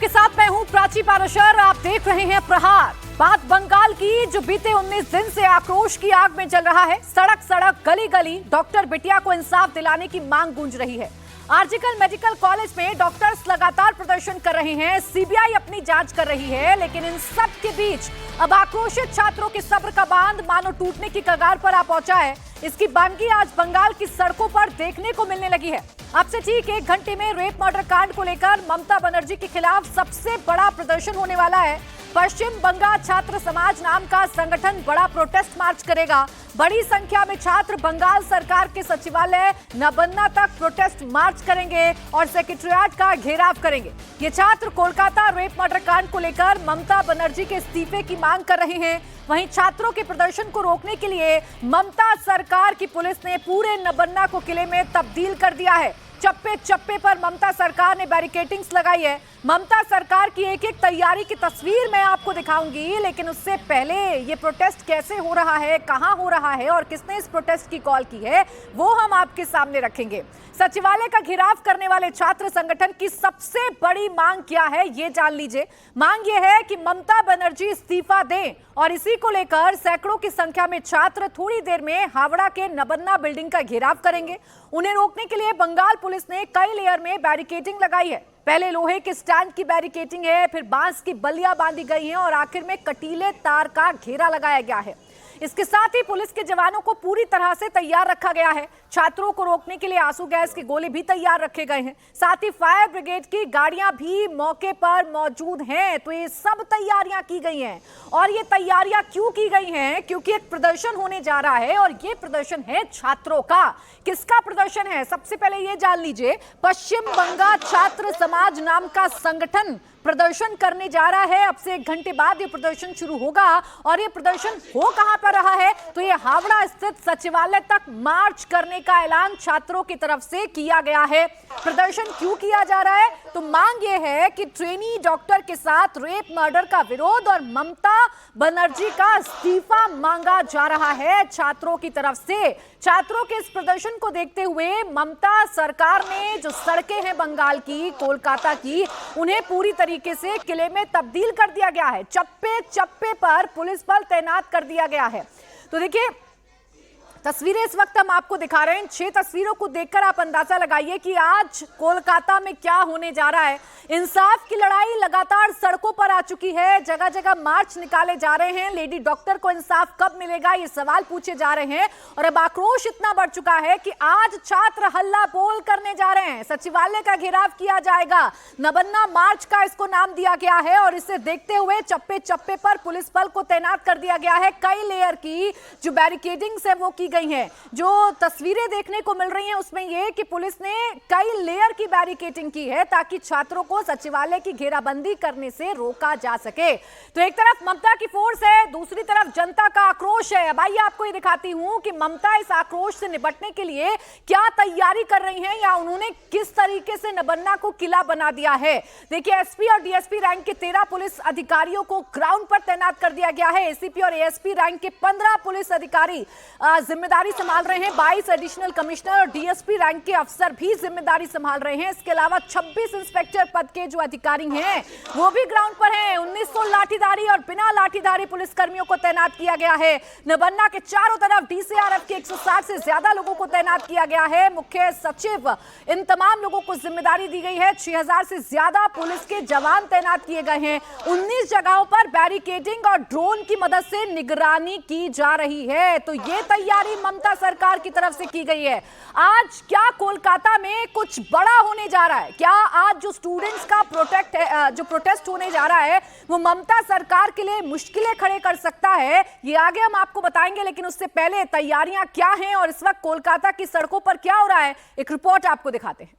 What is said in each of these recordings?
आपके साथ मैं हूं प्राची पाराशर। आप देख रहे हैं प्रहार। बात बंगाल की, जो बीते 19 दिन से आक्रोश की आग में जल रहा है। सड़क सड़क गली गली डॉक्टर बिटिया को इंसाफ दिलाने की मांग गूंज रही है। आरजीकर मेडिकल कॉलेज में डॉक्टर्स लगातार प्रदर्शन कर रहे हैं। सीबीआई अपनी जांच कर रही है, लेकिन इन सब के बीच अब आक्रोशित छात्रों के सब्र का बांध मानो टूटने की कगार पर आ पहुंचा है। इसकी बानगी आज बंगाल की सड़कों पर देखने को मिलने लगी है। अब से ठीक 1 घंटे में रेप मर्डर कांड को लेकर ममता बनर्जी के खिलाफ सबसे बड़ा प्रदर्शन होने वाला है। पश्चिम बंगाल छात्र समाज नाम का संगठन बड़ा प्रोटेस्ट मार्च करेगा। बड़ी संख्या में छात्र बंगाल सरकार के सचिवालय नबन्ना तक प्रोटेस्ट मार्च करेंगे और सेक्रेटेरिएट का घेराव करेंगे। ये छात्र कोलकाता रेप मर्डर कांड को लेकर ममता बनर्जी के इस्तीफे की मांग कर रहे हैं। वहीं छात्रों के प्रदर्शन को रोकने के लिए ममता सरकार की पुलिस ने पूरे नबन्ना को किले में तब्दील कर दिया है। चप्पे चप्पे पर ममता सरकार ने बैरिकेडिंग्स लगाई है। ममता सरकार की एक एक तैयारी की तस्वीर मैं आपको दिखाऊंगी, लेकिन उससे पहले ये प्रोटेस्ट कैसे हो रहा है, कहां हो रहा है और किसने इस प्रोटेस्ट की कॉल की है, वो हम आपके सामने रखेंगे। सचिवालय का घेराव करने वाले छात्र संगठन की सबसे बड़ी मांग क्या है, ये जान लीजिए। मांग ये है कि ममता बनर्जी इस्तीफा दें और इसी को लेकर सैकड़ों की संख्या में छात्र थोड़ी देर में हावड़ा के नबन्ना बिल्डिंग का घेराव करेंगे। उन्हें रोकने के लिए बंगाल पुलिस ने कई लेयर में बैरिकेडिंग लगाई है। पहले लोहे के स्टैंड की बैरिकेडिंग है, फिर बांस की बल्लियां बांधी गई हैं और आखिर में कटीले तार का घेरा लगाया गया है। इसके साथ ही पुलिस के जवानों को पूरी तरह से तैयार रखा गया है। छात्रों को रोकने के लिए आंसू गैस के गोले भी तैयार रखे गए हैं। साथ ही फायर ब्रिगेड की गाड़ियां भी मौके पर मौजूद हैं। तो ये सब तैयारियां की गई हैं। और ये तैयारियां क्यों की गई हैं? क्योंकि एक प्रदर्शन होने जा रहा है और ये प्रदर्शन है छात्रों का। किसका प्रदर्शन है, सबसे पहले ये जान लीजिए। पश्चिम बंगाल छात्र समाज नाम का संगठन प्रदर्शन करने जा रहा है। अब से 1 घंटे बाद ये प्रदर्शन शुरू होगा और ये प्रदर्शन हो कहां पर रहा है, तो ये हावड़ा स्थित सचिवालय तक मार्च करने का ऐलान छात्रों की तरफ से किया गया है। प्रदर्शन क्यों किया जा रहा है, तो मांग ये है कि ट्रेनी डॉक्टर के साथ रेप मर्डर का विरोध और ममता बनर्जी का इस्तीफा मांगा जा रहा है छात्रों की तरफ से। छात्रों के इस प्रदर्शन को देखते हुए ममता सरकार ने जो सड़कें हैं बंगाल की, कोलकाता की, उन्हें पूरी तरीके से किले में तब्दील कर दिया गया है। चप्पे चप्पे पर पुलिस बल तैनात कर दिया गया है। तो देखिए, तस्वीरें इस वक्त हम आपको दिखा रहे हैं। 6 तस्वीरों को देखकर आप अंदाजा लगाइए कि आज कोलकाता में क्या होने जा रहा है। इंसाफ की लड़ाई लगातार सड़कों पर आ चुकी है। जगह जगह मार्च निकाले जा रहे हैं। लेडी डॉक्टर को इंसाफ कब मिलेगा, ये सवाल पूछे जा रहे हैं। और अब आक्रोश इतना बढ़ चुका है कि आज छात्र हल्ला बोल करने जा रहे हैं। सचिवालय का घेराव किया जाएगा। नबन्ना मार्च का इसको नाम दिया गया है और इसे देखते हुए चप्पे चप्पे पर पुलिस बल को तैनात कर दिया गया है। कई लेयर की जो बैरिकेडिंग्स है वो की गई हैं। जो तस्वीरें देखने को मिल रही हैं उसमें यह कि पुलिस ने कई लेयर की बैरिकेडिंग की है ताकि छात्रों को सचिवालय की घेराबंदी करने से रोका जा सके। तो एक तरफ ममता की फोर्स है, दूसरी तरफ जनता का आक्रोश है। अब आइए आपको ये दिखाती हूं कि ममता इस आक्रोश से निपटने के लिए क्या तैयारी कर रही हैं या उन्होंने किस तरीके से नबन्ना को किला बना दिया है। देखिए, एसपी और डीएसपी रैंक के 13 पुलिस अधिकारियों को ग्राउंड पर तैनात कर दिया गया है। एसीपी और एएसपी रैंक के 15 पुलिस अधिकारी जिम्मेदारी संभाल रहे हैं। 22 एडिशनल कमिश्नर और डीएसपी रैंक के अफसर भी जिम्मेदारी संभाल रहे हैं। इसके अलावा 26 इंस्पेक्टर पद के जो अधिकारी हैं वो भी ग्राउंड पर हैं। 1900 लाठीधारी और बिना लाठीधारी पुलिसकर्मियों को तैनात किया गया है। नबन्ना के चारों तरफ डीसीआरएफ के 160 से ज्यादा लोगों को तैनात किया गया है। मुख्य सचिव, इन तमाम लोगों को जिम्मेदारी दी गई है। 6000 से ज्यादा पुलिस के जवान तैनात किए गए हैं। 19 जगहों पर बैरिकेडिंग और ड्रोन की मदद से निगरानी की जा रही है। तो ये तैयारी ममता सरकार की तरफ से की गई है। आज क्या कोलकाता में कुछ बड़ा होने जा रहा है? क्या आज जो स्टूडेंट्स का प्रोटेस्ट होने जा रहा है वो ममता सरकार के लिए मुश्किलें खड़े कर सकता है? ये आगे हम आपको बताएंगे, लेकिन उससे पहले तैयारियां क्या हैं और इस वक्त कोलकाता की सड़कों पर क्या हो रहा है, एक रिपोर्ट आपको दिखाते हैं।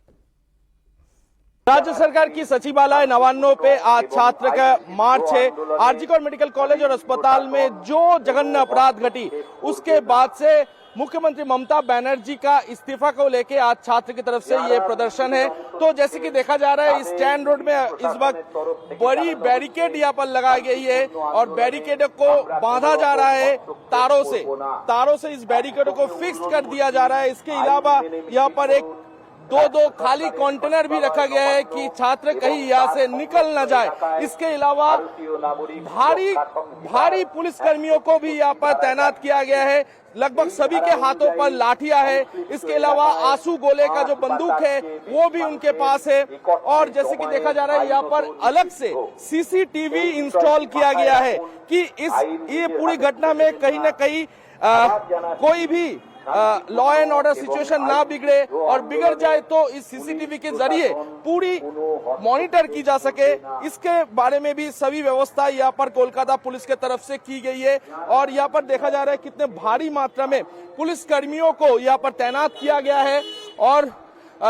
राज्य सरकार की सचिवालय नवान्नों पे आज छात्र का मार्च है। आरजीकर मेडिकल कॉलेज और अस्पताल में जो जघन्य अपराध घटी उसके बाद से मुख्यमंत्री ममता बनर्जी का इस्तीफा को लेके आज छात्र की तरफ से ये प्रदर्शन है। तो जैसे कि देखा जा रहा है, स्टैंड रोड में इस वक्त बड़ी बैरिकेड यहाँ पर लगाई गई है और बैरिकेड को बांधा जा रहा है तारों से इस बैरिकेड को फिक्स कर दिया जा रहा है। इसके अलावा यहाँ पर एक दो खाली कंटेनर भी रखा गया है कि छात्र कहीं यहाँ से निकल न जाए। इसके अलावा भारी पुलिस कर्मियों को भी यहाँ पर तैनात किया गया है। लगभग सभी के हाथों पर लाठियां है। इसके अलावा आंसू गोले का जो बंदूक है वो भी उनके पास है। और जैसे कि देखा जा रहा है यहाँ पर अलग से सीसीटीवी इंस्टॉल किया गया है कि ये पूरी घटना में कहीं ना कहीं कोई भी लॉ एंड ऑर्डर सिचुएशन ना बिगड़े, और बिगड़ जाए तो इस सीसीटीवी के जरिए पूरी मॉनिटर की जा सके। इसके बारे में भी सभी व्यवस्था यहाँ पर कोलकाता पुलिस के तरफ से की गई है। और यहाँ पर देखा जा रहा है कितने भारी मात्रा में पुलिस कर्मियों को यहाँ पर तैनात किया गया है। और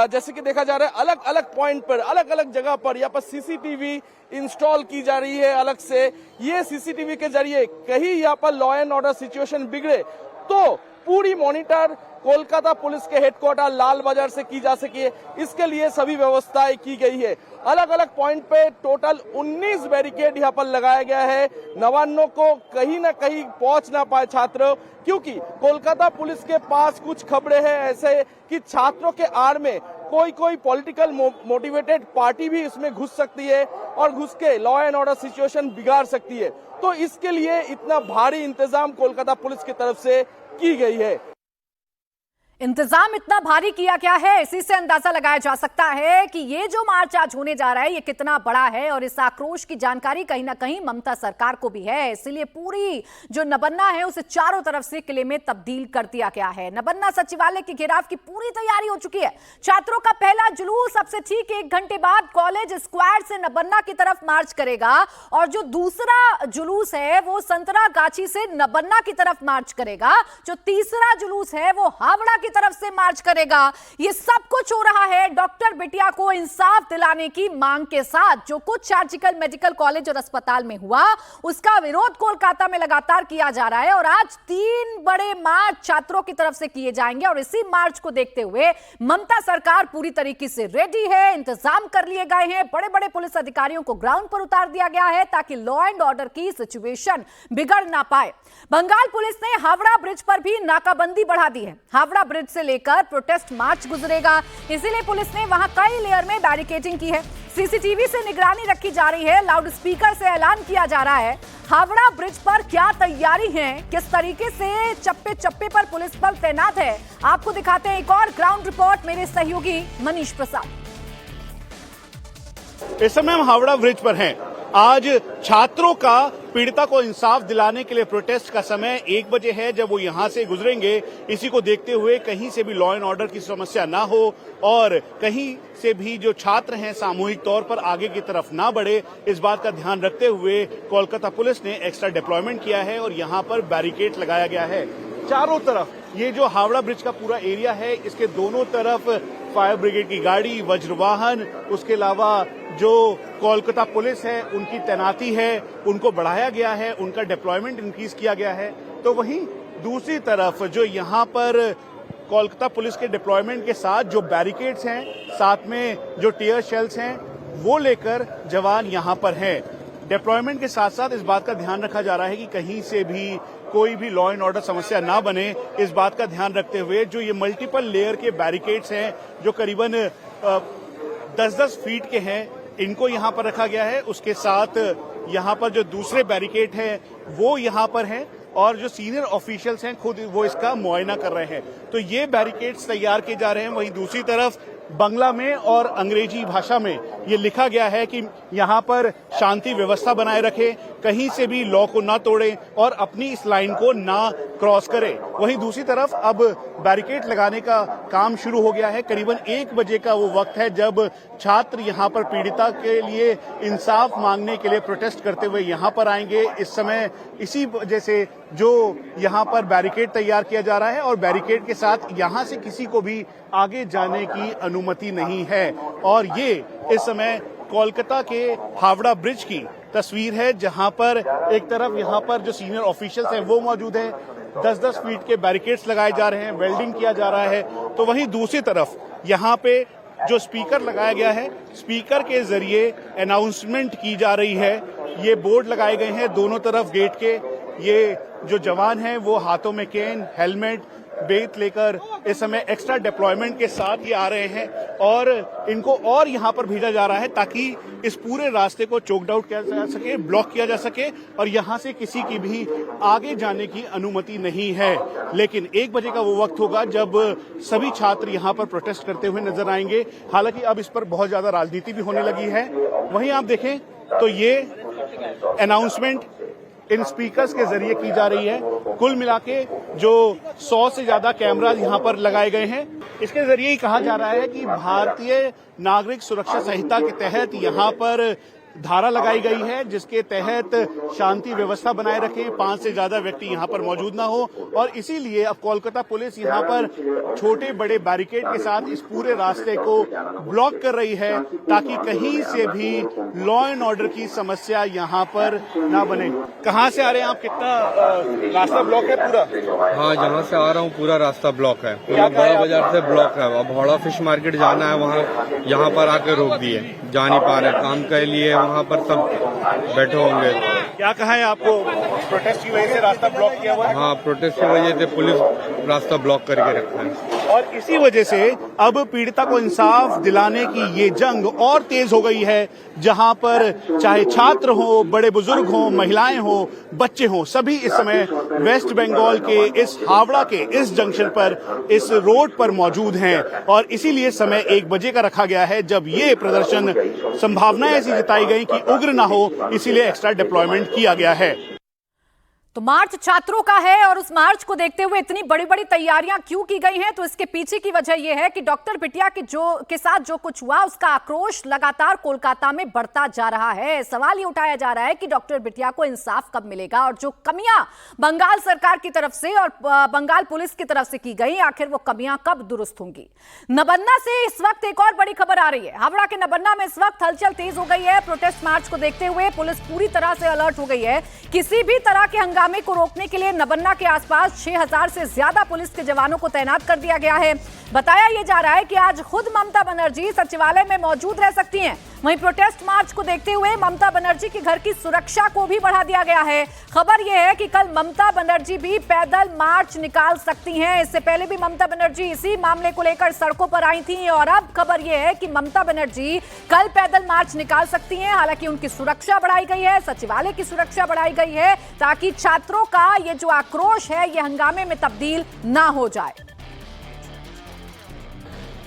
जैसे कि देखा जा रहा है अलग अलग पॉइंट पर, अलग अलग जगह पर यहाँ पर सीसीटीवी इंस्टॉल की जा रही है अलग से। ये सीसीटीवी के जरिए कहीं यहाँ पर लॉ एंड ऑर्डर सिचुएशन बिगड़े तो पूरी मॉनिटर कोलकाता पुलिस के हेडक्वार्टर लाल बाजार से की जा सके, इसके लिए सभी व्यवस्थाएं की गई है। अलग अलग पॉइंट पे टोटल 19 बैरिकेड यहाँ पर लगाया गया है। नवान्नों को कहीं ना कहीं पहुंच ना पाए छात्र, क्योंकि कोलकाता पुलिस के पास कुछ खबरें हैं ऐसे कि छात्रों के आड़ में कोई पॉलिटिकल मोटिवेटेड पार्टी भी इसमें घुस सकती है और घुस के लॉ एंड ऑर्डर सिचुएशन बिगाड़ सकती है। तो इसके लिए इतना भारी इंतजाम कोलकाता पुलिस की तरफ से की गई है। इंतजाम इतना भारी किया गया है, इसी से अंदाजा लगाया जा सकता है कि ये जो मार्च आज होने जा रहा है ये कितना बड़ा है। और इस आक्रोश की जानकारी कहीं ना कहीं ममता सरकार को भी है, इसलिए पूरी जो नबन्ना है उसे चारों तरफ से किले में तब्दील कर दिया गया है। नबन्ना सचिवालय के घेराव की पूरी तैयारी हो चुकी है। छात्रों का पहला जुलूस अब से ठीक 1 घंटे बाद कॉलेज स्क्वायर से नबन्ना की तरफ मार्च करेगा, और जो दूसरा जुलूस है वो संतरागाछी से नबन्ना की तरफ मार्च करेगा। जो तीसरा जुलूस है वो हावड़ा की तरफ से मार्च करेगा। ये सब कुछ हो रहा है डॉक्टर बिटिया को इंसाफ दिलाने की मांग के साथ। जो कुछ सर्जिकल मेडिकल कॉलेज और अस्पताल में हुआ उसका विरोध कोलकाता में लगातार किया जा रहा है, और आज 3 बड़े मार्च छात्रों की तरफ से किए जाएंगे। और इसी मार्च को देखते हुए ममता सरकार पूरी तरीके से रेडी है, इंतजाम कर लिए गए हैं। बड़े बड़े पुलिस अधिकारियों को ग्राउंड पर उतार दिया गया है ताकि लॉ एंड ऑर्डर की सिचुएशन बिगड़ ना पाए। बंगाल पुलिस ने हावड़ा ब्रिज पर भी नाकाबंदी बढ़ा दी है। हावड़ा ब्रिज से लेकर प्रोटेस्ट मार्च गुजरेगा, इसीलिए पुलिस ने वहां कई लेयर में बैरिकेडिंग की है। सीसीटीवी से निगरानी रखी जा रही है, लाउड स्पीकर से ऐलान किया जा रहा है। हावड़ा ब्रिज पर क्या तैयारी है, किस तरीके से चप्पे चप्पे पर पुलिस बल तैनात है, आपको दिखाते हैं एक और ग्राउंड रिपोर्ट मेरे सहयोगी मनीष प्रसाद। इस समय हम हावड़ा ब्रिज पर हैं। आज छात्रों का पीड़िता को इंसाफ दिलाने के लिए प्रोटेस्ट का समय 1 बजे है जब वो यहां से गुजरेंगे। इसी को देखते हुए कहीं से भी लॉ एंड ऑर्डर की समस्या ना हो और कहीं से भी जो छात्र हैं सामूहिक तौर पर आगे की तरफ ना बढ़े, इस बात का ध्यान रखते हुए कोलकाता पुलिस ने एक्स्ट्रा डिप्लॉयमेंट किया है और यहां पर बैरिकेड लगाया गया है। चारों तरफ ये जो हावड़ा ब्रिज का पूरा एरिया है, इसके दोनों तरफ फायर ब्रिगेड की गाड़ी, वज्र वाहन, उसके अलावा जो कोलकाता पुलिस है उनकी तैनाती है, उनको बढ़ाया गया है, उनका डिप्लॉयमेंट इंक्रीज किया गया है। तो वहीं दूसरी तरफ जो यहाँ पर कोलकाता पुलिस के डिप्लॉयमेंट के साथ जो बैरिकेड्स हैं, साथ में जो टीयर शेल्स हैं, वो लेकर जवान यहाँ पर हैं। डिप्लॉयमेंट के साथ साथ इस बात का ध्यान रखा जा रहा है कि कहीं से भी कोई भी लॉ एंड ऑर्डर समस्या ना बने। इस बात का ध्यान रखते हुए जो ये मल्टीपल लेयर के बैरिकेड्स हैं जो करीबन 10-10 फीट के हैं, इनको यहाँ पर रखा गया है। उसके साथ यहाँ पर जो दूसरे बैरिकेड हैं वो यहाँ पर हैं और जो सीनियर ऑफिशियल्स हैं खुद वो इसका मुआयना कर रहे हैं। तो ये बैरिकेड्स तैयार किए जा रहे हैं। वहीं दूसरी तरफ बांग्ला में और अंग्रेजी भाषा में ये लिखा गया है कि यहाँ पर शांति व्यवस्था बनाए रखें, कहीं से भी लॉ को ना तोड़ें और अपनी इस लाइन को ना क्रॉस करें। वहीं दूसरी तरफ अब बैरिकेड लगाने का काम शुरू हो गया है। करीबन 1 बजे का वो वक्त है जब छात्र यहाँ पर पीड़िता के लिए इंसाफ मांगने के लिए प्रोटेस्ट करते हुए यहाँ पर आएंगे। इस समय इसी वजह से जो यहाँ पर बैरिकेड तैयार किया जा रहा है और बैरिकेड के साथ यहाँ से किसी को भी आगे जाने की अनुमति नहीं है। और ये इस समय कोलकाता के हावड़ा ब्रिज की तस्वीर है जहां पर एक तरफ यहाँ पर जो सीनियर ऑफिशियल्स हैं वो मौजूद हैं, 10-10 फीट के बैरिकेड्स लगाए जा रहे हैं, वेल्डिंग किया जा रहा है। तो वहीं दूसरी तरफ यहाँ पे जो स्पीकर लगाया गया है, स्पीकर के जरिए अनाउंसमेंट की जा रही है। ये बोर्ड लगाए गए हैं दोनों तरफ गेट के। ये जो जवान हैं वो हाथों में केन, हेलमेट, बेत लेकर इस समय एक्स्ट्रा डिप्लॉयमेंट के साथ ये आ रहे हैं और इनको और यहां पर भेजा जा रहा है ताकि इस पूरे रास्ते को चोक्ड आउट किया जा सके, ब्लॉक किया जा सके और यहां से किसी की भी आगे जाने की अनुमति नहीं है। लेकिन 1 बजे का वो वक्त होगा जब सभी छात्र यहां पर प्रोटेस्ट करते हुए नजर आएंगे। हालांकि अब इस पर बहुत ज्यादा राजनीति भी होने लगी है। वहीं आप देखें तो ये अनाउंसमेंट इन स्पीकर्स के जरिए की जा रही है। कुल मिलाके जो 100 से ज्यादा कैमरास यहां पर लगाए गए हैं, इसके जरिए ही कहा जा रहा है कि भारतीय नागरिक सुरक्षा संहिता के तहत यहां पर धारा लगाई गई है जिसके तहत शांति व्यवस्था बनाए रखें, 5 से ज्यादा व्यक्ति यहां पर मौजूद ना हो और इसीलिए अब कोलकाता पुलिस यहां पर छोटे बड़े बैरिकेड के साथ इस पूरे रास्ते को ब्लॉक कर रही है ताकि कहीं से भी लॉ एंड ऑर्डर की समस्या यहां पर ना बने। कहां से आ रहे हैं आप? कितना रास्ता ब्लॉक है पूरा? हाँ, जहाँ से आ रहा हूँ पूरा रास्ता ब्लॉक है, पूरा बड़ा बाजार से ब्लॉक है। अब हावड़ा फिश मार्केट जाना है, वहाँ यहाँ पर आकर रोक दिए, जा नहीं पा रहे। काम के लिए वहाँ पर सब बैठे होंगे। क्या कहा है आपको? प्रोटेस्ट की वजह से रास्ता ब्लॉक किया हुआ है? हाँ, प्रोटेस्ट की वजह से पुलिस रास्ता ब्लॉक करके रखा है और इसी वजह से अब पीड़िता को इंसाफ दिलाने की ये जंग और तेज हो गई है, जहां पर चाहे छात्र हो, बड़े बुजुर्ग हो, महिलाएं हो, बच्चे हो, सभी इस समय वेस्ट बंगाल के इस हावड़ा के इस जंक्शन पर, इस रोड पर मौजूद हैं और इसीलिए समय 1 बजे का रखा गया है जब ये प्रदर्शन संभावनाएं ऐसी जताई गई कि उग्र ना हो, इसीलिए एक्स्ट्रा डिप्लॉयमेंट किया गया है। तो मार्च छात्रों का है और उस मार्च को देखते हुए इतनी बड़ी बड़ी तैयारियां क्यों की गई हैं? तो इसके पीछे की वजह यह है कि डॉक्टर बिटिया के साथ जो कुछ हुआ उसका आक्रोश लगातार कोलकाता में बढ़ता जा रहा है। सवाल ये उठाया जा रहा है कि डॉक्टर बिटिया को इंसाफ कब मिलेगा और जो कमियां बंगाल सरकार की तरफ से और बंगाल पुलिस की तरफ से की गई, आखिर वो कमियां कब दुरुस्त होंगी? नबन्ना से इस वक्त एक और बड़ी खबर आ रही है। हावड़ा के नबन्ना में इस वक्त हलचल तेज हो गई है। प्रोटेस्ट मार्च को देखते हुए पुलिस पूरी तरह से अलर्ट हो गई है। किसी भी तरह के हंगामे को रोकने के लिए नबन्ना के आसपास 6000 से ज्यादा पुलिस के जवानों को तैनात कर दिया गया है। बताया यह जा रहा है कि आज खुद ममता बनर्जी सचिवालय में मौजूद रह सकती हैं। वहीं प्रोटेस्ट मार्च को देखते हुए ममता बनर्जी के घर की सुरक्षा को भी बढ़ा दिया गया है। खबर यह है कि कल ममता बनर्जी भी पैदल मार्च निकाल सकती हैं। इससे पहले भी ममता बनर्जी इसी मामले को लेकर सड़कों पर आई थी और अब खबर यह है कि ममता बनर्जी कल पैदल मार्च निकाल सकती हैं। हालांकि उनकी सुरक्षा बढ़ाई गई है, सचिवालय की सुरक्षा बढ़ाई गई है ताकि छात्रों का ये जो आक्रोश है ये हंगामे में तब्दील ना हो जाए।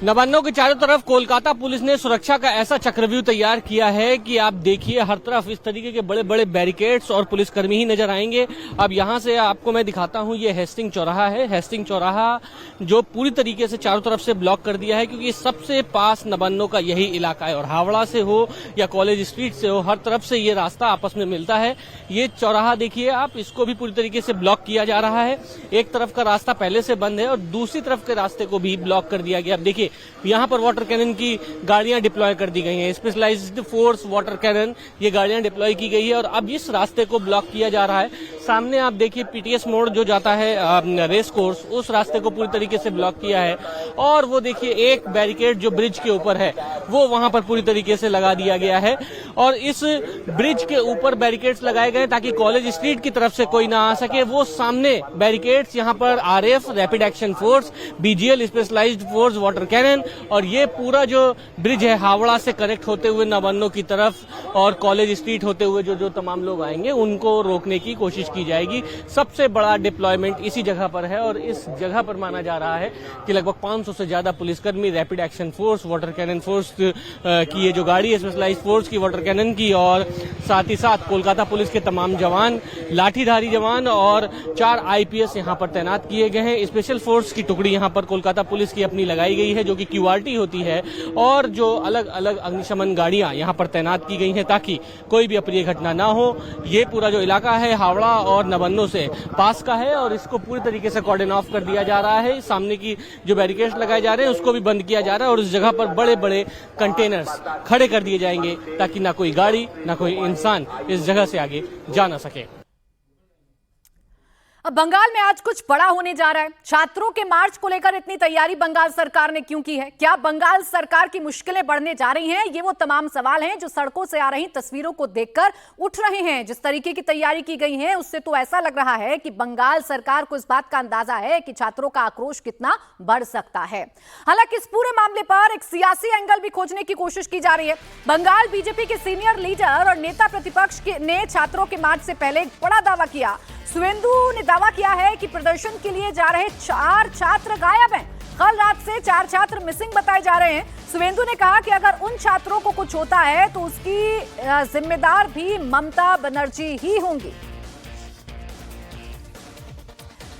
नवान्नों के चारों तरफ कोलकाता पुलिस ने सुरक्षा का ऐसा चक्रव्यूह तैयार किया है कि आप देखिए हर तरफ इस तरीके के बड़े बड़े बैरिकेड्स और पुलिसकर्मी ही नजर आएंगे। अब यहां से आपको मैं दिखाता हूं, ये हेस्टिंग चौराहा है। हेस्टिंग चौराहा जो पूरी तरीके से चारों तरफ से ब्लॉक कर दिया है क्योंकि सबसे पास नवान्नों का यही इलाका है और हावड़ा से हो या कॉलेज स्ट्रीट से हो, हर तरफ से ये रास्ता आपस में मिलता है। ये चौराहा देखिए आप, इसको भी पूरी तरीके से ब्लॉक किया जा रहा है। एक तरफ का रास्ता पहले से बंद है और दूसरी तरफ के रास्ते को भी ब्लॉक कर दिया गया। अब देखिए यहाँ पर वाटर कैनन की गाड़ियां डिप्लॉय कर दी गई हैं, स्पेशलाइज्ड फोर्स वाटर कैनन ये गाड़ियां डिप्लॉय की गई है और अब इस रास्ते को ब्लॉक किया जा रहा है। सामने आप देखिए पीटीएस मोड़ जो जाता है रेस कोर्स, उस रास्ते को पूरी तरीके से ब्लॉक किया है और वो देखिए एक बैरिकेड जो ब्रिज के ऊपर है वो वहां पर पूरी तरीके से लगा दिया गया है और इस ब्रिज के ऊपर बैरिकेड्स लगाए गए ताकि कॉलेज स्ट्रीट की तरफ से कोई ना आ सके। वो सामने बैरिकेड्स यहाँ पर RF, rapid action force, BGL, specialised force, water cannon और ये पूरा जो ब्रिज है हावड़ा से कनेक्ट होते हुए नवान्नों की तरफ और कॉलेज स्ट्रीट होते हुए जो तमाम लोग आएंगे उनको रोकने की कोशिश की जाएगी। सबसे बड़ा डिप्लॉयमेंट इसी जगह पर है और इस जगह पर माना जा रहा है कि लगभग 500 से ज्यादा पुलिसकर्मी, rapid action force, water cannon force की ये जो गाड़ी है, स्पेशलाइज्ड फोर्स की, वाटर कैनन की और साथ ही साथ कोलकाता पुलिस के तमाम जवान, लाठीधारी जवान और 4 आईपीएस यहाँ पर तैनात किए गए हैं। स्पेशल फोर्स की टुकड़ी यहाँ पर कोलकाता पुलिस की अपनी लगाई गई है जो कि क्यूआरटी होती है और जो अलग अलग अग्निशमन गाड़ियां यहाँ पर तैनात की गई हैं ताकि कोई भी अप्रिय घटना ना हो। ये पूरा जो इलाका है हावड़ा और नवान्नों से पास का है और इसको पूरी तरीके से कॉर्डन ऑफ कर दिया जा रहा है। सामने की जो बैरिकेड्स लगाए जा रहे हैं उसको भी बंद किया जा रहा है और इस जगह पर बड़े बड़े कंटेनर्स खड़े कर दिए जाएंगे ताकि ना कोई गाड़ी ना कोई इंसान इस जगह से आगे जा ना सके। अब बंगाल में आज कुछ बड़ा होने जा रहा है। छात्रों के मार्च को लेकर इतनी तैयारी बंगाल सरकार ने क्यों की है? क्या बंगाल सरकार की मुश्किलें बढ़ने जा रही हैं? ये वो तमाम सवाल हैं जो सड़कों से आ रही तस्वीरों को देखकर उठ रहे हैं। जिस तरीके की तैयारी की गई है उससे तो ऐसा लग रहा है कि बंगाल सरकार को इस बात का अंदाजा है कि छात्रों का आक्रोश कितना बढ़ सकता है। हालांकि इस पूरे मामले पर एक सियासी एंगल भी खोजने की कोशिश की जा रही है। बंगाल बीजेपी के सीनियर लीडर और नेता प्रतिपक्ष ने छात्रों के मार्च से पहले एक बड़ा दावा किया। सुवेंदु ने दावा किया है कि प्रदर्शन के लिए जा रहे 4 छात्र गायब हैं। कल रात से 4 छात्र मिसिंग बताए जा रहे हैं। सुवेंदु ने कहा कि अगर उन छात्रों को कुछ होता है तो उसकी जिम्मेदार भी ममता बनर्जी ही होंगी।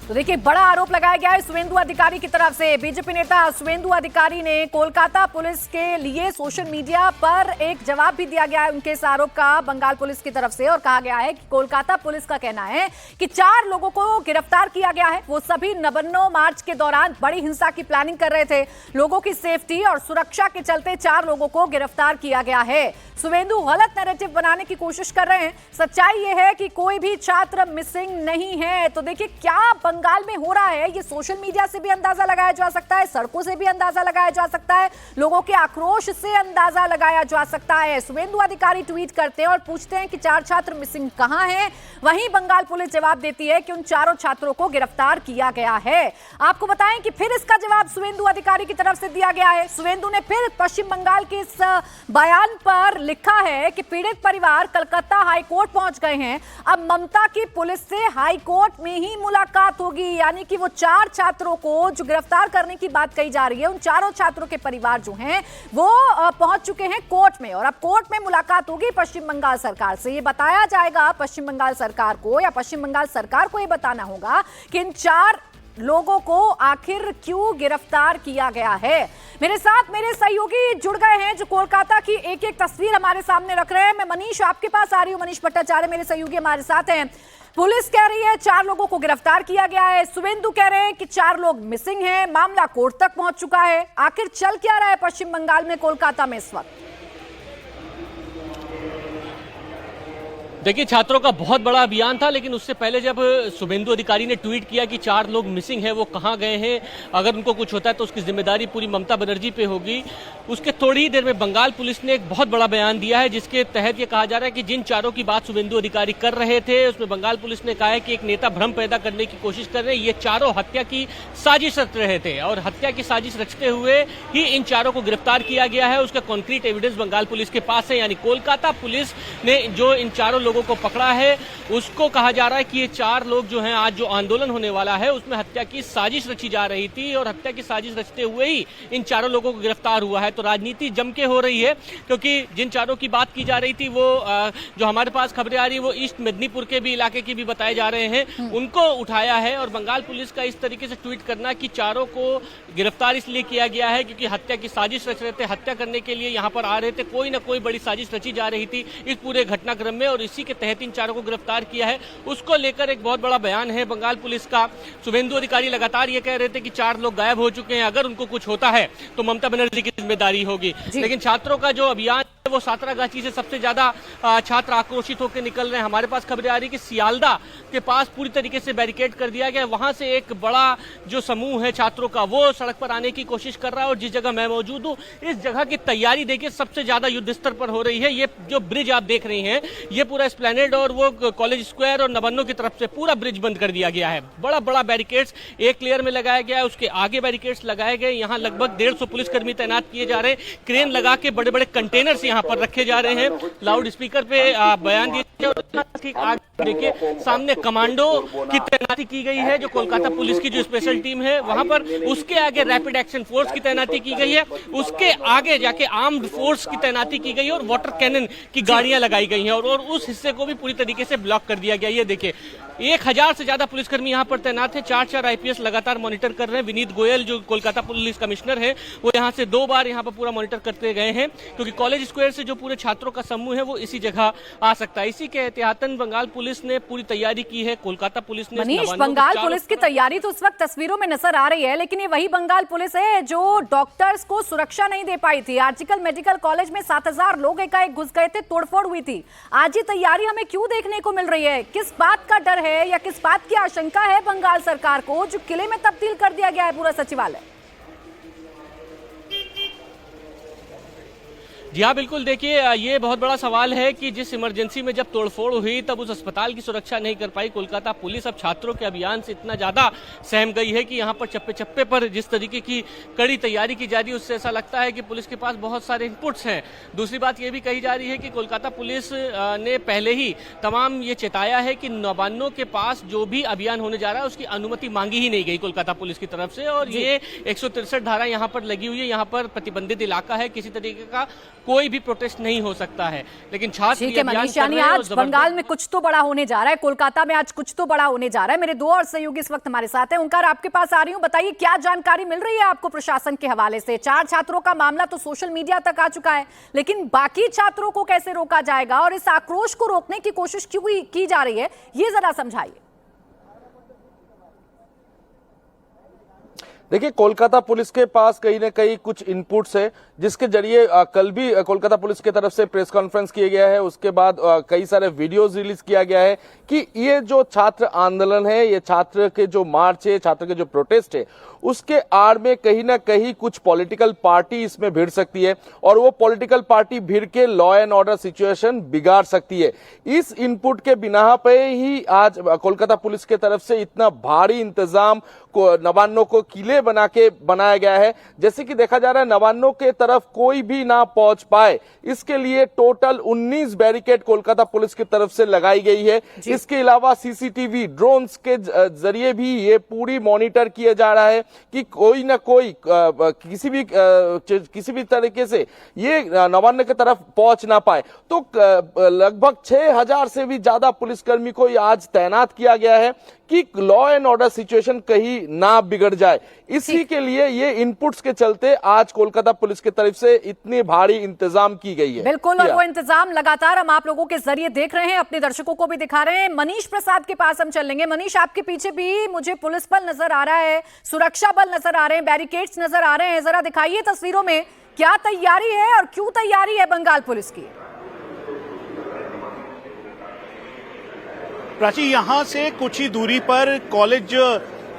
तो देखिए, बड़ा आरोप लगाया गया है सुवेंदु अधिकारी की तरफ से। बीजेपी नेता सुवेंदु अधिकारी ने कोलकाता पुलिस के लिए सोशल मीडिया पर एक जवाब भी दिया गया है उनके इस आरोप का बंगाल पुलिस की तरफ से, और कहा गया है कि कोलकाता पुलिस का कहना है कि 4 लोगों को गिरफ्तार किया गया है। वो सभी नवन्नो मार्च के दौरान बड़ी हिंसा की प्लानिंग कर रहे थे। लोगों की सेफ्टी और सुरक्षा के चलते 4 लोगों को गिरफ्तार किया गया है। सुवेंदु गलत नैरेटिव बनाने की कोशिश कर रहे हैं। सच्चाई यह है कि कोई भी छात्र मिसिंग नहीं है। तो देखिए, क्या बंगाल में हो रहा है ये सोशल मीडिया से भी अंदाजा लगाया जा सकता है, सड़कों से भी अंदाजा लगाया जा सकता है, लोगों के आक्रोश से अंदाजा लगाया जा सकता है। सुवेंदु अधिकारी ट्वीट करते हैं और पूछते हैं कि 4 छात्र मिसिंग कहां हैं। वहीं बंगाल पुलिस जवाब देती है कि उन 4 छात्रों को गिरफ्तार किया गया है। आपको बताएं कि फिर इसका जवाब सुवेंदु अधिकारी की तरफ से दिया गया है। सुवेंदु ने फिर पश्चिम बंगाल के इस बयान पर लिखा है कि पीड़ित परिवार कलकत्ता हाईकोर्ट पहुंच गए हैं। अब ममता की पुलिस से हाईकोर्ट में ही मुलाकात होगी। यानी कि वो 4 छात्रों को जो गिरफ्तार करने की बात कही जा रही है, उन 4 छात्रों के परिवार जो हैं वो पहुंच चुके हैं कोर्ट में, और अब कोर्ट में मुलाकात होगी पश्चिम बंगाल सरकार से। ये बताया जाएगा पश्चिम बंगाल सरकार को, या पश्चिम बंगाल सरकार को ये बताना होगा कि इन 4 लोगों को आखिर क्यों गिरफ्तार किया गया है। मेरे साथ मेरे सहयोगी जुड़ गए हैं जो कोलकाता की एक एक तस्वीर हमारे सामने रख रहे हैं। मैं मनीष आपके पास आ रही हूँ। मनीष भट्टाचार्य मेरे सहयोगी हमारे साथ हैं। पुलिस कह रही है 4 लोगों को गिरफ्तार किया गया है। सुवेंदु कह रहे हैं कि 4 लोग मिसिंग हैं। मामला कोर्ट तक पहुंच चुका है। आखिर चल क्या रहा है पश्चिम बंगाल में, कोलकाता में इस वक्त? देखिए, छात्रों का बहुत बड़ा अभियान था, लेकिन उससे पहले जब शुभेंदु अधिकारी ने ट्वीट किया कि 4 लोग मिसिंग हैं, वो कहां गए हैं, अगर उनको कुछ होता है तो उसकी जिम्मेदारी पूरी ममता बनर्जी पे होगी, उसके थोड़ी ही देर में बंगाल पुलिस ने एक बहुत बड़ा बयान दिया है जिसके तहत ये कहा जा रहा है कि जिन 4 की बात शुभेंदु अधिकारी कर रहे थे उसमें बंगाल पुलिस ने कहा है कि एक नेता भ्रम पैदा करने की कोशिश कर रहे हैं। ये 4 हत्या की साजिश रच रहे थे और हत्या की साजिश रचते हुए ही इन 4 को गिरफ्तार किया गया है। उसका कॉन्क्रीट एविडेंस बंगाल पुलिस के पास है। यानी कोलकाता पुलिस ने जो इन 4 लोगों को पकड़ा है उसको कहा जा रहा है कि ये 4 लोग जो हैं, आज जो आंदोलन होने वाला है उसमें हत्या की साजिश रची जा रही थी और हत्या की साजिश रचते हुए ही इन 4 लोगों को गिरफ्तार हुआ है। तो राजनीति जम के हो रही है, क्योंकि जिन 4 की बात की जा रही थी वो जो हमारे पास खबरें आ रही है वो ईस्ट मेदिनीपुर के भी इलाके की भी बताए जा रहे हैं, उनको उठाया है। और बंगाल पुलिस का इस तरीके से ट्वीट करना कि 4 को गिरफ्तार इसलिए किया गया है क्योंकि हत्या की साजिश रच रहे थे, हत्या करने के लिए यहाँ पर आ रहे थे, कोई ना कोई बड़ी साजिश रची जा रही थी इस पूरे घटनाक्रम में, और इसी के तहत इन 4 को गिरफ्तार किया है। उसको लेकर एक बहुत बड़ा बयान है बंगाल पुलिस का। शुभेंदु अधिकारी लगातार ये कह रहे थे कि 4 लोग गायब हो चुके हैं, अगर उनको कुछ होता है तो ममता बनर्जी की जिम्मेदारी होगी। लेकिन छात्रों का जो अभियान वो सातरागाछी से सबसे ज्यादा छात्र आक्रोशित होकर निकल रहे हैं। हमारे पास खबरें आ रही कि सियालदा के पास पूरी तरीके से बैरिकेड कर दिया गया, वहां से एक बड़ा जो समूह है छात्रों का वो सड़क पर आने की कोशिश कर रहा है। और जिस जगह मैं मौजूद हूँ इस जगह की तैयारी देखिए सबसे ज्यादा युद्ध स्तर पर हो रही है। ये जो ब्रिज आप देख रही हैं ये पूरा एस्प्लेनेड और वो कॉलेज स्क्वायर और नवन्नो की तरफ से पूरा ब्रिज बंद कर दिया गया है। बड़ा बड़ा बैरिकेड्स एक लेयर में लगाया गया है, उसके आगे बैरिकेड्स लगाए गए। यहाँ लगभग 150 पुलिसकर्मी तैनात किए जा रहे हैं। क्रेन लगा के बड़े बड़े कंटेनर्स यहाँ पर रखे जा रहे हैं। लाउड स्पीकर पे बयान दिए ठीक आगे देखिए सामने कमांडो की तैनाती की गई है, जो कोलकाता पुलिस की जो स्पेशल टीम है वहां पर। उसके आगे रैपिड एक्शन फोर्स की तैनाती की गई है, उसके आगे जाके आर्म्ड फोर्स की तैनाती की गई है और वाटर कैनन की गाड़ियां लगाई गई हैं और उस हिस्से को भी पूरी तरीके से ब्लॉक कर दिया गया। ये देखिए 1000 से ज्यादा पुलिसकर्मी यहाँ पर तैनात है। 4 आईपीएस लगातार मॉनिटर कर रहे हैं। विनीत गोयल जो कोलकाता पुलिस कमिश्नर है वो यहाँ से 2 बार यहाँ पर पूरा मॉनिटर करते गए हैं, क्योंकि कॉलेज स्क्वायर से जो पूरे छात्रों का समूह है वो इसी जगह आ सकता है। इसी के एहतियातन बंगाल पुलिस पुलिस ने पूरी तैयारी की है, कोलकाता पुलिस ने। मनीष, बंगाल पुलिस की तैयारी तो उस वक्त तस्वीरों में नजर आ रही है, लेकिन ये वही बंगाल पुलिस है जो डॉक्टर्स को सुरक्षा नहीं दे पाई थी। आर्जिकल मेडिकल कॉलेज में 7,000 लोग एकाएक घुस गए थे, तोड़फोड़ हुई थी। आज ये तैयारी हमें क्यों देखने को मिल रही है? किस बात का डर है या किस बात की आशंका है बंगाल सरकार को जो किले में तब्दील कर दिया गया है पूरा सचिवालय? जी हाँ, बिल्कुल। देखिए, ये बहुत बड़ा सवाल है कि जिस इमरजेंसी में जब तोड़फोड़ हुई तब उस अस्पताल की सुरक्षा नहीं कर पाई कोलकाता पुलिस। अब छात्रों के अभियान से इतना ज्यादा सहम गई है कि यहाँ पर चप्पे चप्पे पर जिस तरीके की कड़ी तैयारी की जा रही है उससे ऐसा लगता है कि पुलिस के पास बहुत सारे इनपुट्स हैं। दूसरी बात ये भी कही जा रही है कि कोलकाता पुलिस ने पहले ही तमाम ये चेताया है कि नवान्नों के पास जो भी अभियान होने जा रहा है उसकी अनुमति मांगी ही नहीं गई कोलकाता पुलिस की तरफ से। और ये 163 धारा यहाँ पर लगी हुई है, यहाँ पर प्रतिबंधित इलाका है, किसी तरीके का कोई भी प्रोटेस्ट नहीं हो सकता है। लेकिन छात्र ठीक है मनीष, यानी आज बंगाल में कुछ तो बड़ा होने जा रहा है, कोलकाता में आज कुछ तो बड़ा होने जा रहा है। मेरे 2 और सहयोगी इस वक्त हमारे साथ हैं। ओंकार, आपके पास आ रही हूं, बताइए क्या जानकारी मिल रही है आपको प्रशासन के हवाले से? 4 छात्रों का मामला तो सोशल मीडिया तक आ चुका है, लेकिन बाकी छात्रों को कैसे रोका जाएगा और इस आक्रोश को रोकने की कोशिश क्यों की जा रही है, ये जरा समझाइए। देखिए, कोलकाता पुलिस के पास कहीं ना कहीं कुछ इनपुट्स है जिसके जरिए कल भी कोलकाता पुलिस की तरफ से प्रेस कॉन्फ्रेंस किया गया है। उसके बाद कई सारे वीडियोस रिलीज किया गया है कि ये जो छात्र आंदोलन है, ये छात्र के जो मार्च है, छात्र के जो प्रोटेस्ट है, उसके आड़ में कहीं ना कहीं कुछ पॉलिटिकल पार्टी इसमें भिड़ सकती है और वो पॉलिटिकल पार्टी भिड़ के लॉ एंड ऑर्डर सिचुएशन बिगाड़ सकती है। इस इनपुट के बिना पे ही आज कोलकाता पुलिस के तरफ से इतना भारी इंतजाम को नवान्नों को किले बना के बनाया गया है। जैसे कि देखा जा रहा है नवान्नों के तरफ कोई भी ना पहुंच पाए, इसके लिए टोटल 19 बैरिकेड कोलकाता पुलिस की तरफ से लगाई गई है। इसके अलावा सीसीटीवी ड्रोन्स के जरिए भी ये पूरी मॉनिटर किया जा रहा है कि कोई ना कोई किसी भी तरीके से ये नवान्न की तरफ पहुंच ना पाए। तो लगभग 6,000 से भी ज्यादा पुलिसकर्मी को आज तैनात किया गया है कि लॉ एंड ऑर्डर सिचुएशन कहीं ना बिगड़ जाए। इसी के लिए ये इनपुट्स के चलते आज कोलकाता पुलिस की तरफ से इतनी भारी इंतजाम की गई है। बिल्कुल, और वो इंतजाम लगातार हम आप लोगों के जरिए देख रहे हैं, अपने दर्शकों को भी दिखा रहे हैं। मनीष प्रसाद के पास हम चलेंगे। मनीष, आपके पीछे भी मुझे पुलिस बल नजर आ रहा है, सुरक्षा बल नजर आ रहे हैं, बैरिकेड्स नजर आ रहे हैं। जरा दिखाइए तस्वीरों में क्या तैयारी है और क्यों तैयारी है बंगाल पुलिस की? प्राची, यहाँ से कुछ ही दूरी पर कॉलेज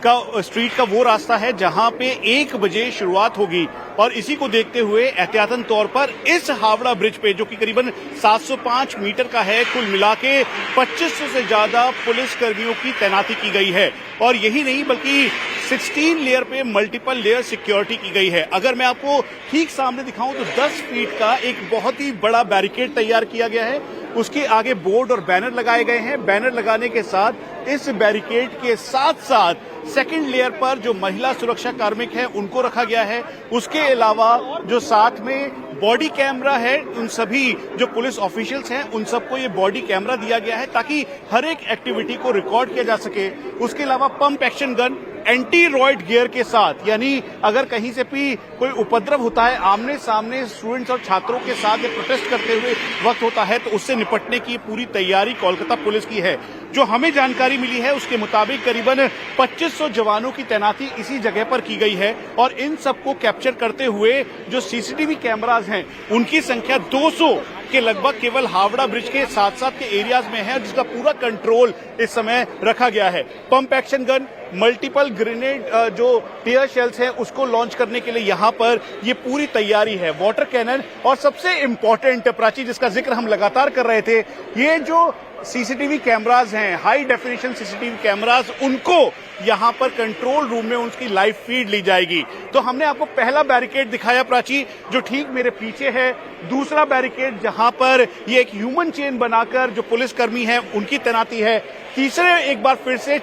का स्ट्रीट का वो रास्ता है जहां पे 1 बजे शुरुआत होगी और इसी को देखते हुए एहतियातन तौर पर इस हावड़ा ब्रिज पे, जो कि करीबन 705 मीटर का है, कुल मिला के 2500 से ज्यादा पुलिस कर्मियों की तैनाती की गई है। और यही नहीं बल्कि 16 लेयर पे मल्टीपल लेयर सिक्योरिटी की गई है। अगर मैं आपको ठीक सामने दिखाऊं तो 10 फीट का एक बहुत ही बड़ा बैरिकेड तैयार किया गया है। उसके आगे बोर्ड और बैनर लगाए गए हैं। बैनर लगाने के साथ इस बैरिकेड के साथ साथ सेकंड लेयर पर जो महिला सुरक्षा कार्मिक हैं उनको रखा गया है। उसके अलावा जो साथ में बॉडी कैमरा है, उन सभी जो पुलिस ऑफिशियल्स हैं उन सबको ये बॉडी कैमरा दिया गया है ताकि हर एक एक्टिविटी को रिकॉर्ड किया जा सके। उसके अलावा pump action gun anti riot gear के साथ, यानी अगर कहीं से भी कोई उपद्रव होता है, आमने सामने स्टूडेंट्स और छात्रों के साथ प्रोटेस्ट करते हुए वक्त होता है, तो उससे निपटने की पूरी तैयारी कोलकाता पुलिस की है। जो हमें जानकारी मिली है उसके मुताबिक करीबन 2500 जवानों की तैनाती इसी जगह पर की गई है और इन सबको कैप्चर करते हुए जो सीसीटीवी कैमराज हैं उनकी संख्या 200 के लगभग केवल हावड़ा ब्रिज के साथ साथ के एरियाज में है, जिसका पूरा कंट्रोल इस समय रखा गया है। Pump action gun, multiple grenade जो टीयर शेल्स हैं उसको लॉन्च करने के लिए यहाँ पर ये पूरी तैयारी है। वाटर कैनन और सबसे इंपॉर्टेंट, प्राची, जिसका जिक्र हम लगातार कर रहे थे, ये जो सीसीटीवी कैमराज हैं, हाई डेफिनेशन सीसीटीवी कैमराज, उनको यहां पर कंट्रोल रूम में उनकी लाइव फीड ली जाएगी। तो हमने आपको पहला बैरिकेड दिखाया प्राची, जो ठीक मेरे पीछे है। दूसरा बैरिकेड जहां पर ये एक ह्यूमन चेन बनाकर जो पुलिसकर्मी हैं उनकी तैनाती है। तीसरे एक बार फिर से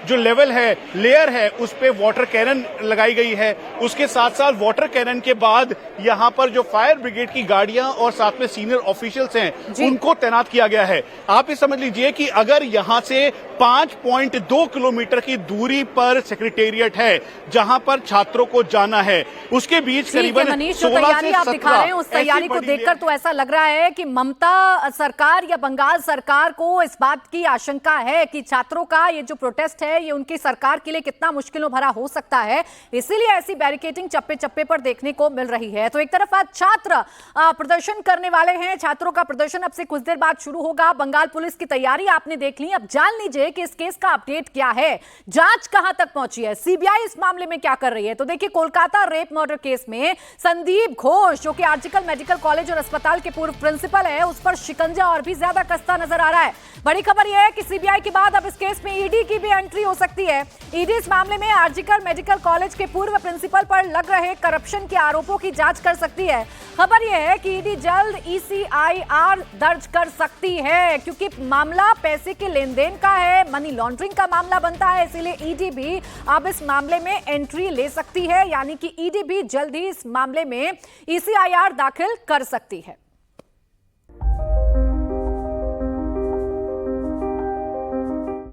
जो लेवल है, लेयर है, उस पे वाटर कैनन लगाई गई है। उसके साथ साथ वाटर कैनन के बाद यहां पर जो फायर ब्रिगेड की गाड़ियां और साथ में सीनियर ऑफिशियल्स हैं उनको तैनात किया गया है। आप ये समझ लीजिए कि अगर यहां से 5.2 किलोमीटर की दूरी पर सेक्रेटेरिएट है जहां पर छात्रों को जाना है। उसके बीच करीबन मनीष, जो 16 तैयारी से आप दिखा रहे हैं उस तैयारी को देखकर तो ऐसा लग रहा है कि ममता सरकार या बंगाल सरकार को इस बात की आशंका है कि छात्रों का ये जो प्रोटेस्ट है ये उनकी सरकार के लिए कितना मुश्किलों भरा हो सकता है, इसीलिए ऐसी बैरिकेडिंग चप्पे चप्पे पर देखने को मिल रही है। तो एक तरफ आज छात्र प्रदर्शन करने वाले हैं, छात्रों का प्रदर्शन अब से कुछ देर बाद शुरू होगा। बंगाल पुलिस की तैयारी आपने देख ली, अब जान लीजिए कि इस केस का अपडेट क्या है, जांच कहां तक पहुंची है, सीबीआई इस मामले में क्या कर रही है। तो देखिए, कोलकाता रेप मर्डर केस में संदीप घोष जो कि आरजीकर मेडिकल कॉलेज और अस्पताल के पूर्व प्रिंसिपल है, उस पर शिकंजा और भी ज्यादा कसता नजर आ रहा है। बड़ी खबर यह है कि सीबीआई के बाद अब इस केस में ईडी की भी एंट्री हो सकती है। ईडी इस मामले में आरजीकर मेडिकल कॉलेज के पूर्व प्रिंसिपल पर लग रहे करप्शन के आरोपों की जांच कर सकती है। खबर यह है कि ईडी जल्द ECIR दर्ज कर सकती है, क्योंकि मामला पैसे के लेन देन का है, मनी लॉन्ड्रिंग का मामला बनता है, इसीलिए ईडी भी अब इस मामले में एंट्री ले सकती है, यानी कि ईडी भी जल्द ही इस मामले में ECIR दाखिल कर सकती है।